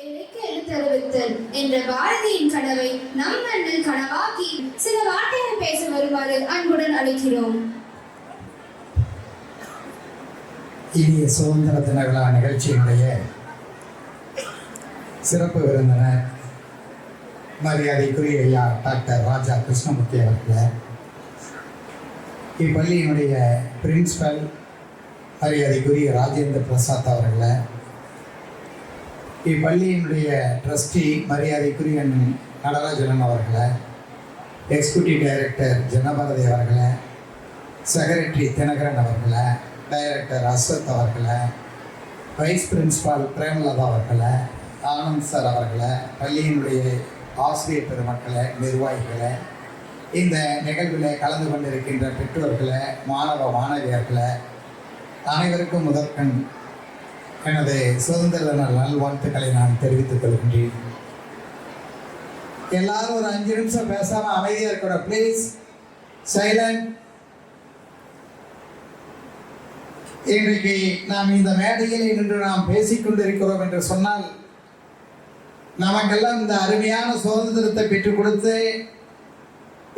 ஏழைக்கு எழுத்தறிவித்தல் என்ற பாரதியின் கனவை நம் மண்ணில் கனவாக்கி சில வார்த்தைகள் பேச வருமாறு அன்புடன் அழைக்கிறோம். இனிய சுதந்திர தின விழா நிகழ்ச்சியினுடைய சிறப்பு விருந்தினர் மரியாதைக்குரிய ஐயா டாக்டர் ராஜா கிருஷ்ணமூர்த்தி அவர்களே, இப்பள்ளியினுடைய பிரின்சிபல் மரியாதைக்குரிய ராஜேந்திர பிரசாத் அவர்களே, இப்பள்ளியினுடைய ட்ரஸ்டி மரியாதைக்குரிய நடராஜன் அவர்களே, எக்ஸிக்யூட்டிவ் டைரக்டர் ஜனபாரதி அவர்களே, செக்ரட்டரி தினகரன் அவர்களே, டைரக்டர் அஸ்வத் அவர்களே, வைஸ் பிரின்சிபால் பிரேமலதா அவர்களே, ஆனந்த் சார் அவர்களே, பள்ளியினுடைய ஆசிரியர் பெருமக்களே, நிர்வாகிகளே, இந்த நிகழ்வில் கலந்து கொண்டிருக்கின்ற பெற்றோர்களே, மாணவ மாணவியர்களே, அனைவருக்கும் முதற்கண் எனது சுதந்திர தின நல்வாழ்த்துக்களை நான் தெரிவித்துக் கொள்கின்றேன். எல்லாரும் ஒரு 5 நிமிஷம் பேசாம அமைதியாக இருக்கணும். Please silent. இன்றைக்கு நாம் இந்த மேடையில் நின்று நாம் பேசிக்கொண்டிருக்கிறோம் என்று சொன்னால், நமக்கெல்லாம் இந்த அருமையான சுதந்திரத்தை பெற்றுக் கொடுத்து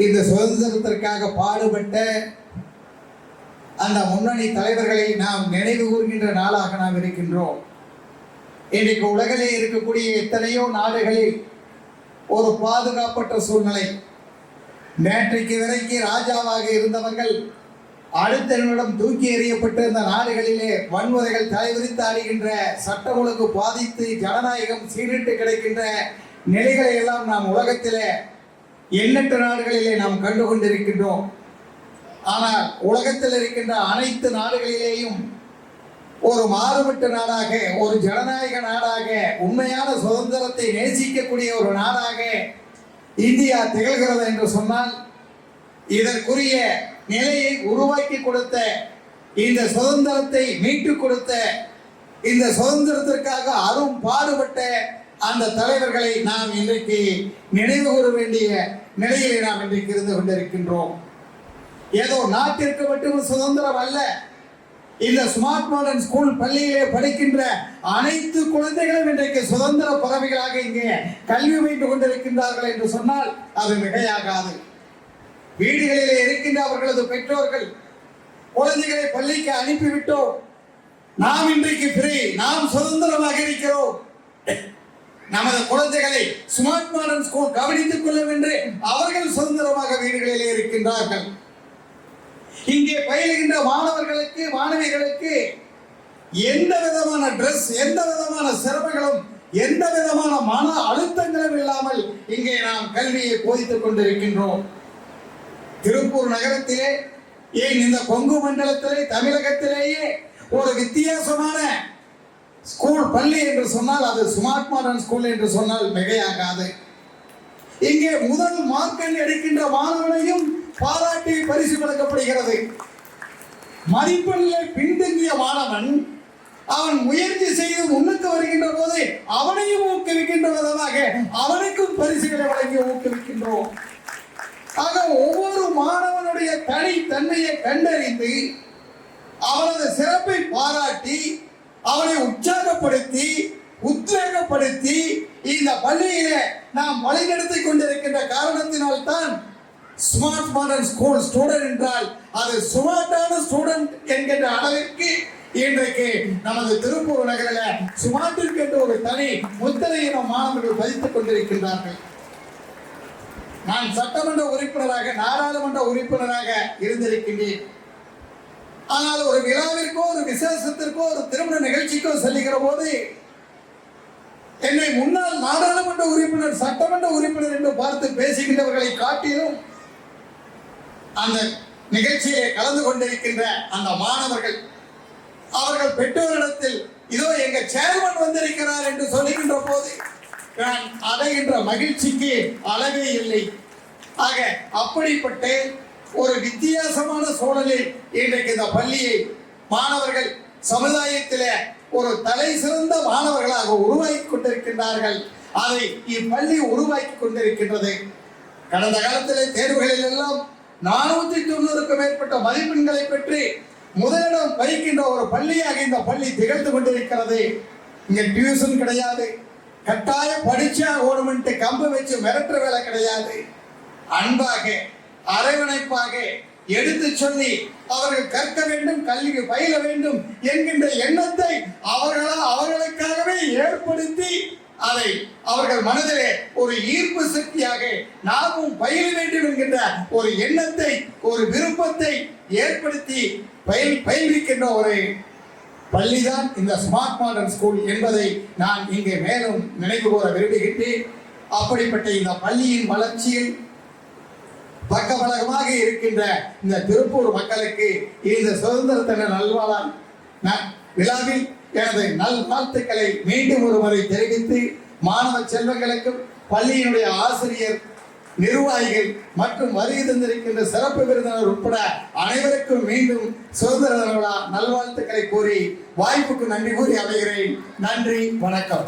இந்த சுதந்திரத்திற்காக பாடுபட்ட அந்த முன்னணி தலைவர்களை நாம் நினைவு கூறுகின்ற நாளாக நாம் இருக்கின்றோம். இன்றைக்கு உலகிலே இருக்கக்கூடிய எத்தனையோ நாடுகளில் ஒரு பாதுகாப்பற்ற சூழ்நிலை. நேற்றைக்கு வரைக்கும் ராஜாவாக இருந்தவர்கள் அடுத்த நிமிடம் தூக்கி எறியப்பட்டு இந்த நாடுகளிலே வன்முறைகள் தலைவிரித்து ஆடுகின்ற, சட்டம் ஒழுங்கு பாதித்து ஜனநாயகம் சீரிட்டு கிடைக்கின்ற நிலைகளை எல்லாம் நாம் உலகத்திலே எண்ணற்ற நாடுகளிலே நாம் கண்டு கொண்டிருக்கின்றோம். ஆனால் உலகத்தில் இருக்கின்ற அனைத்து நாடுகளிலேயும் ஒரு மாறுபட்ட நாடாக, ஒரு ஜனநாயக நாடாக, உண்மையான சுதந்திரத்தை நேசிக்கக்கூடிய ஒரு நாடாக இந்தியா திகழ்கிறது என்று சொன்னால், இதற்குரிய நிலையை உருவாக்கி கொடுத்த, இந்த சுதந்திரத்தை மீட்டுக் கொடுத்த, இந்த சுதந்திரத்திற்காக அரும் பாடுபட்ட அந்த தலைவர்களை நாம் இன்றைக்கு நினைவு கூற வேண்டிய நிலையிலே நாம் இன்றைக்கு இருந்து கொண்டிருக்கின்றோம். ஏதோ நாட்டிற்கு மட்டும் சுதந்திரம் அல்ல, இந்த ஸ்மார்ட் மாடர்ன் ஸ்கூல் பள்ளியிலே படிக்கின்ற அனைத்து குழந்தைகளும் இன்றைக்கு சுதந்திர பறவைகளாக இங்கே கல்வி பயின்று கொண்டிருக்கின்றார்கள் என்று சொன்னால் அது மிகையாகாது. வீடுகளிலே இருக்கின்ற அவர்களது பெற்றோர்கள் குழந்தைகளை பள்ளிக்கு அனுப்பிவிட்டோம், நாம் இன்றைக்கு ஃப்ரீ, நாம் சுதந்திரமாக இருக்கிறோம், நமது குழந்தைகளை ஸ்மார்ட் மாடர்ன் ஸ்கூல் கவனித்துக் கொள்ளும் என்று அவர்கள் சுதந்திரமாக வீடுகளிலே இருக்கின்றார்கள். இங்கே பயிலுகின்ற மாணவர்களுக்கு மாணவிகளுக்கு எந்த விதமான ட்ரெஸ், எந்த விதமான சிரமங்களும், எந்த விதமான மன அழுத்தங்களும் இல்லாமல் இங்கே நாம் கல்வியை போதித்துக் கொண்டிருக்கின்றோம். திருப்பூர் நகரத்திலே, ஏன் இந்த கொங்கு மண்டலத்திலே, தமிழகத்திலேயே ஒரு வித்தியாசமான ஸ்கூல் பள்ளி என்று சொன்னால் அது ஸ்மார்ட் மாடர்ன் ஸ்கூல் என்று சொன்னால் மிகையாகாது. இங்கே முதல் மார்க்கெட் எடுக்கின்ற மாணவனையும் பாராட்டி பரிசு வழங்கப்படுகிறது. மதிப்பெண்ணில் பின்தங்கிய மாணவன் அவன் முயற்சி செய்து முன்னுக்கு வருகின்ற போது அவனையும் ஊக்குவிக்கின்ற விதமாக அவனுக்கும் பரிசுகளை வழங்கி ஊக்குவிக்கின்றோம். ஆக ஒவ்வொரு மாணவனுடைய தனித்தன்மையை கண்டறிந்து அவனது சிறப்பை பாராட்டி அவனை உற்சாகப்படுத்தி உத்வேகப்படுத்தி இந்த பள்ளியிலே நாம் வழிநடத்திக் கொண்டிருக்கின்ற காரணத்தினால் தான் ஸ்மார்ட் மாடர்ன் ஸ்கூல் ஸ்டூடெண்ட் என்றால் அது ஸ்மார்ட்டான ஸ்டூடெண்ட் என்கின்ற அளவிற்கு இன்றைக்கு நமது திருப்பூர் நகரில் ஸ்மார்ட்டிற்கு என்று ஒரு தனி முத்திரையை நம் மாணவர்கள் பதித்துக் கொண்டிருக்கின்றார்கள். நான் சட்டமன்ற உறுப்பினராக, நாடாளுமன்ற உறுப்பினராக இருந்திருக்கின்றேன். ஆனால் ஒரு விழாவிற்கோ, ஒரு விசேஷத்திற்கோ, ஒரு திருமண நிகழ்ச்சிக்கோ செல்லுகிற போது என்னை முன்னாள் நாடாளுமன்ற உறுப்பினர், சட்டமன்ற உறுப்பினர் என்று பார்த்து பேசுகின்றவர்களை காட்டிலும் அந்த நிகழ்ச்சியை கலந்து கொண்டிருக்கின்ற அந்த மாணவர்கள் அவர்கள் பெற்றோரிடத்தில் இதோ எங்க சேர்மன் வந்திருக்கிறார் என்று சொல்லுகின்ற போது நான் அடைகின்ற மகிழ்ச்சிக்கு அளவே இல்லை. ஆக அப்படிப்பட்ட ஒரு வித்தியாசமான சூழலில் இன்றைக்கு இந்த பள்ளியை மாணவர்கள் சமுதாயத்திலே ஒரு தலை சிறந்த மாணவர்களாக உருவாக்கி கொண்டிருக்கின்றார்கள். அதை இப்பள்ளி உருவாக்கி கொண்டிருக்கின்றது. கடந்த காலத்திலே தேர்வுகளில் எல்லாம் 490க்கும் மேற்பட்ட மதிப்பெண்களை பெற்று முதலிடம் வகிக்கின்ற ஒரு பள்ளியாக இந்த பள்ளி திகழ்ந்து கொண்டிருக்கிறது. இங்கே டியூஷன் கிடையாது, கட்டாயம் படிச்சா ஓடுமென்ட்டு கம்பு வச்சு மிரட்டுற வேலை கிடையாது. அன்பாக அரவணைப்பாக எடுத்து சொல்லி அவர்கள் கற்க வேண்டும், கல்வி பயில வேண்டும் என்கின்ற எண்ணத்தை அவர்களுக்காகவே ஏற்படுத்தி அதை அவர்கள் மனதிலே ஒரு ஈர்ப்பு சக்தியாக நாமும் பயில வேண்டும் என்கின்ற ஒரு எண்ணத்தை, ஒரு விருப்பத்தை ஏற்படுத்தி பயில்விக்கின்ற ஒரு பள்ளிதான் இந்த ஸ்மார்ட் மாடர்ன் ஸ்கூல் என்பதை நான் இங்கே மேலும் நினைவு கூற விரும்புகின்றேன். அப்படிப்பட்ட இந்த பள்ளியின் வளர்ச்சியில் பக்கபலகமாக இருக்கின்ற இந்த திருப்பூர் மக்களுக்கு இந்த சுதந்திர தின நல்வாழ்நாள் விழாவில் எனது நல்வாழ்த்துக்களை மீண்டும் ஒரு முறை தெரிவித்து, மாணவ செல்வங்களுக்கும் பள்ளியினுடைய ஆசிரியர், நிர்வாகிகள் மற்றும் வருகை தந்திருக்கின்ற சிறப்பு விருந்தினர் உட்பட அனைவருக்கும் மீண்டும் சுதந்திர தின விழா நல்வாழ்த்துக்களை கூறி வாய்ப்புக்கு நன்றி கூறி அமைகிறேன். நன்றி, வணக்கம்.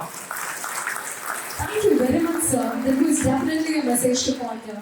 Thank you very much, sir. There was definitely a message to ponder.